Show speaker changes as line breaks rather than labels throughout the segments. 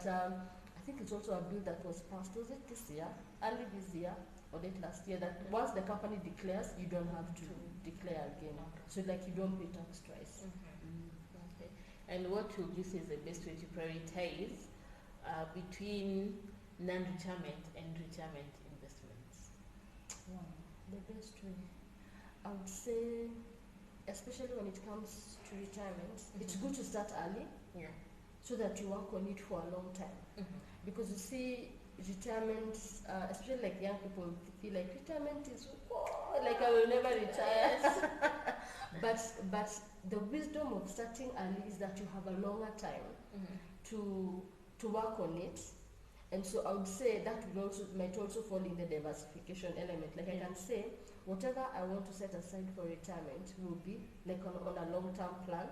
but I think it's also a bill that was passed, was it this year, early this year, or late last year, that once the company declares, you don't have to declare again.
Okay.
So like you don't pay tax twice.
Okay. And what would you say is the best way to prioritize between non-retirement and retirement investments?
Wow. The best way, I would say, especially when it comes to retirement, it's good to start early.
Yeah.
So that you work on it for a long time. Because you see, retirement, especially like young people feel like retirement is, like I will never retire. but the wisdom of starting early is that you have a longer time to work on it. And so I would say that might also fall in the diversification element. Like I can say, whatever I want to set aside for retirement will be like on a long-term plan.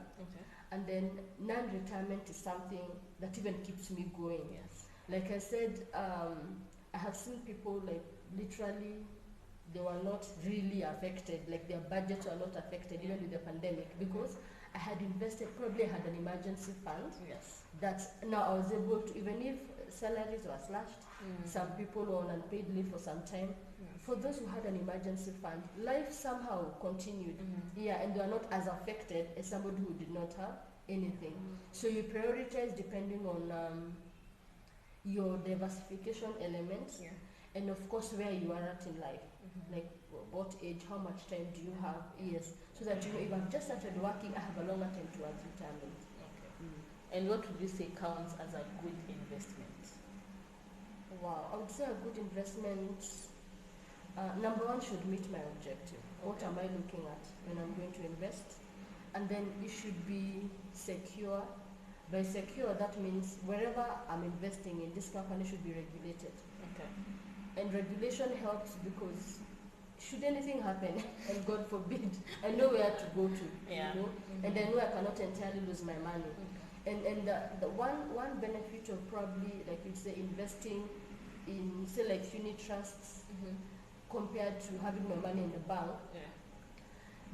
And then non-retirement is something that even keeps me going.
Yes.
Like I said, I have seen people like literally, they were not really affected, like their budgets were not affected even with the pandemic, because I had invested, probably I had an emergency fund.
Yes.
That now I was able to, even if salaries were slashed, some people were on unpaid leave for some time. For those who had an emergency fund, life somehow continued. Yeah, and they are not as affected as somebody who did not have anything. So you prioritize depending on your diversification elements, and of course where you are at in life. Like what age, how much time do you have? Yes, so that you know, if I've just started working, I have a longer time towards retirement.
And what would you say counts as a good investment?
Wow, I would say a good investment, number one, should meet my objective. What am I looking at when I'm going to invest? And then it should be secure. By secure, that means wherever I'm investing in, this company should be regulated. And regulation helps because should anything happen, and God forbid, I know where to go to, you know, and I know I cannot entirely lose my money. And the one benefit of probably, like you'd say, investing in, say, like unit trusts, compared to having my money in the bank,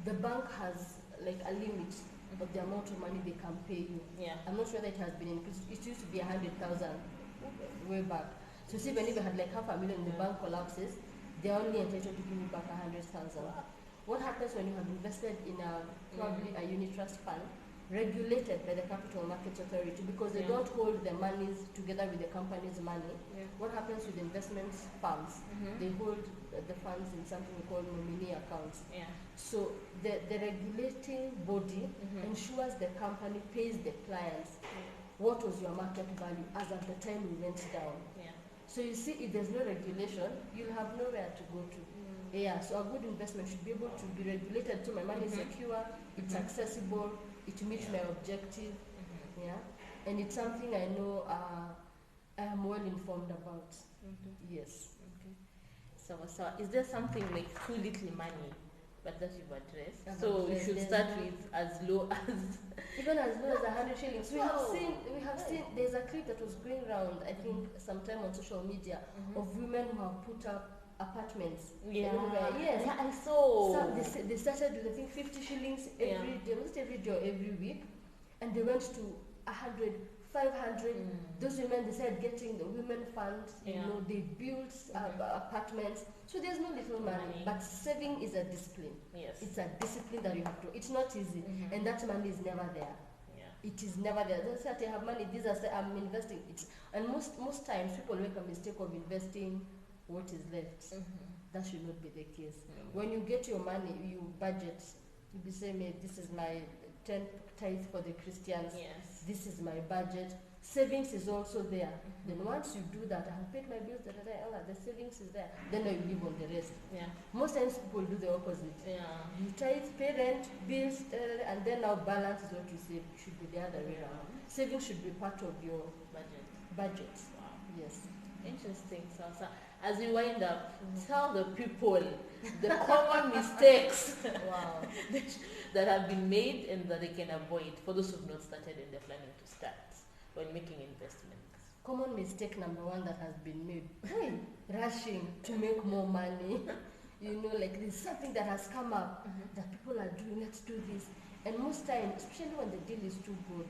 the bank has like a limit of the amount of money they can pay you. I'm not sure that it has been increased. It used to be 100,000 way back. So see, even if you had like $500,000 and the bank collapses, they're only entitled to give you back 100,000. What happens when you have invested in a probably a unit trust fund regulated by the Capital Markets Authority, because they don't hold the monies together with the company's money? What happens with investment firms? They hold the funds in something we call nominee accounts. So the regulating body ensures the company pays the clients what was your market value as at the time we went down. So you see, if there's no regulation, you'll have nowhere to go to. So a good investment should be able to be regulated, so my money is secure, it's accessible, it meets my objective, and it's something I know I am well informed about. Yes.
So is there something like too little money, but that you've addressed?
So
you should start with as low as
even as low as 100 shillings. We have seen. There's a clip that was going around, I think, sometime on social media, of women who have put up apartments. Yes,
I saw.
They started with, I think, 50 shillings every day, not every day or every week, and they went to 100, 500. Those women, they started getting the women fund. You know, they built apartments. So there's no little money, but saving is a discipline. It's a discipline that you have to. It's not easy, and that money is never there. It is never there. Don't say I have money. I'm investing. And most times people make a mistake of investing what is left. That should not be the case. When you get your money, you budget. You be saying, this is my 10th tithe for the Christians. This is my budget. Savings is also there. Then once you do that, I have paid my bills, the savings is there. Then you live on the rest. Most times people do the opposite. You tithe, pay rent, bills, and then now balance is what you save. It should be the other way around. Savings should be part of your budget. Yes.
Interesting. So as we wind up, tell the people the common mistakes that have been made and that they can avoid for those who have not started and they're planning to start when making investments.
Common mistake number one that has been made: rushing to make more money. You know, like there's something that has come up that people are doing. Let's do this. And most times, especially when the deal is too good,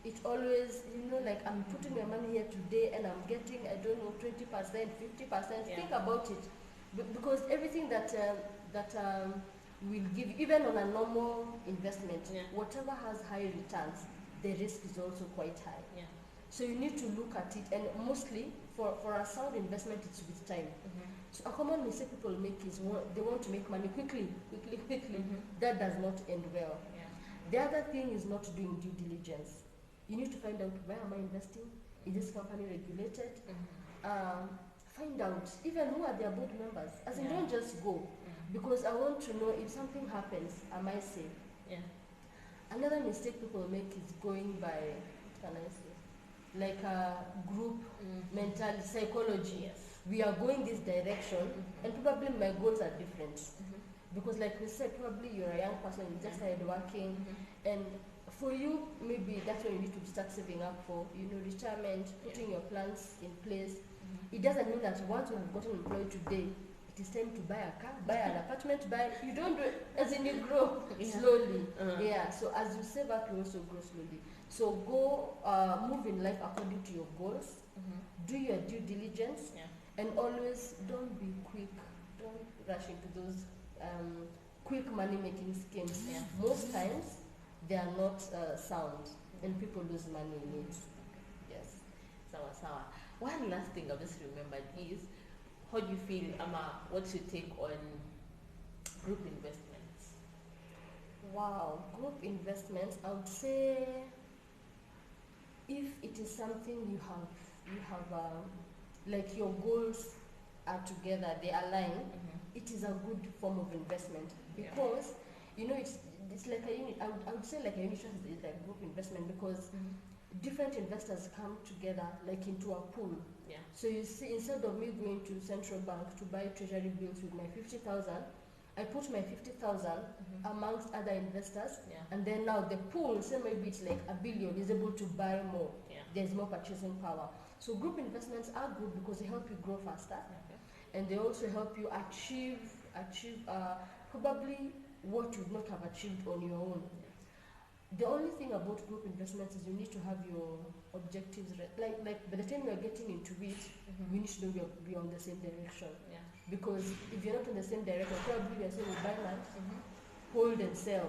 it always, like I'm putting my money here today and I'm getting, I don't know, 20%, 50%.
Yeah.
Think about it. Because everything that will give, even on a normal investment,
Yeah.
whatever has high returns, the risk is also quite high.
Yeah.
So you need to look at it, and mostly for a sound investment, it's with time. So a common mistake people make is they want to make money quickly. That does not end well.
Yeah.
The other thing is not doing due diligence. You need to find out, where am I investing? Is this company regulated? Find out even who are their board members. As in,
Yeah.
don't just go, because I want to know if something happens, am I safe?
Yeah.
Another mistake people make is going by, what can I say, like a group mentality, psychology.
Yes.
We are going this direction, and probably my goals are different. Because like we said, probably you're a young person, you just started working, and for you, maybe that's when you need to start saving up for, retirement, putting your plans in place. It doesn't mean that once you have gotten employed today, it is time to buy a car, buy an apartment, you don't do it, as in you grow slowly. Yeah, so as you save up, you also grow slowly. So go, move in life according to your goals, do your due diligence, and always don't be quick, don't rush into those quick money making schemes. Most times they are not sound, and people lose money in it. Yes.
Sawa. One last thing I've just remembered is, how do you feel, what's your take on group investments?
Wow, group investments, I would say, if it is something you have like your goals are together, they align, it is a good form of investment, because it's like a unit. I would say like a unit trust is like group investment, because different investors come together like into a pool. So you see, instead of me going to central bank to buy treasury bills with my 50,000, I put my 50,000 amongst other investors, and then now the pool, say maybe it's like $1 billion, is able to buy more. There's more purchasing power. So group investments are good because they help you grow faster, and they also help you achieve probably what you would not have achieved on your own. The only thing about group investments is you need to have your objectives like by the time you are getting into it, we need to know we are on the same direction. Because if you're not in the same direction, probably you're saying we buy land, hold and sell.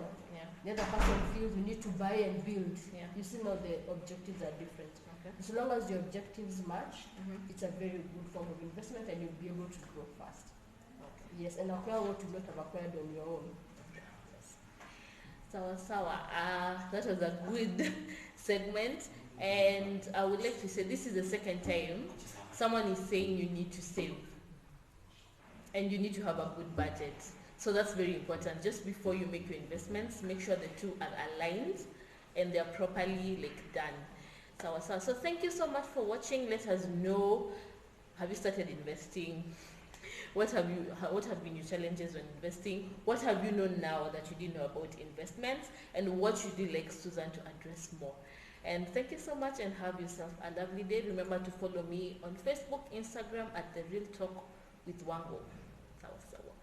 The other person feels we need to buy and build. You see, now the objectives are different. So long as your objectives match, it's a very good form of investment, and you'll be able to grow fast. Yes, and acquire what you not have acquired on your own.
Sawa. That was a good segment, and I would like to say this is the second time someone is saying you need to save and you need to have a good budget. So that's very important. Just before you make your investments, make sure the two are aligned and they're properly done. Sawa. So thank you so much for watching. Let us know, have you started investing? What have been your challenges when investing? What have you known now that you didn't know about investments? And what should you like Susan to address more? And thank you so much, and have yourself a lovely day. Remember to follow me on Facebook, Instagram at The Real Talk with Wango. Sawa.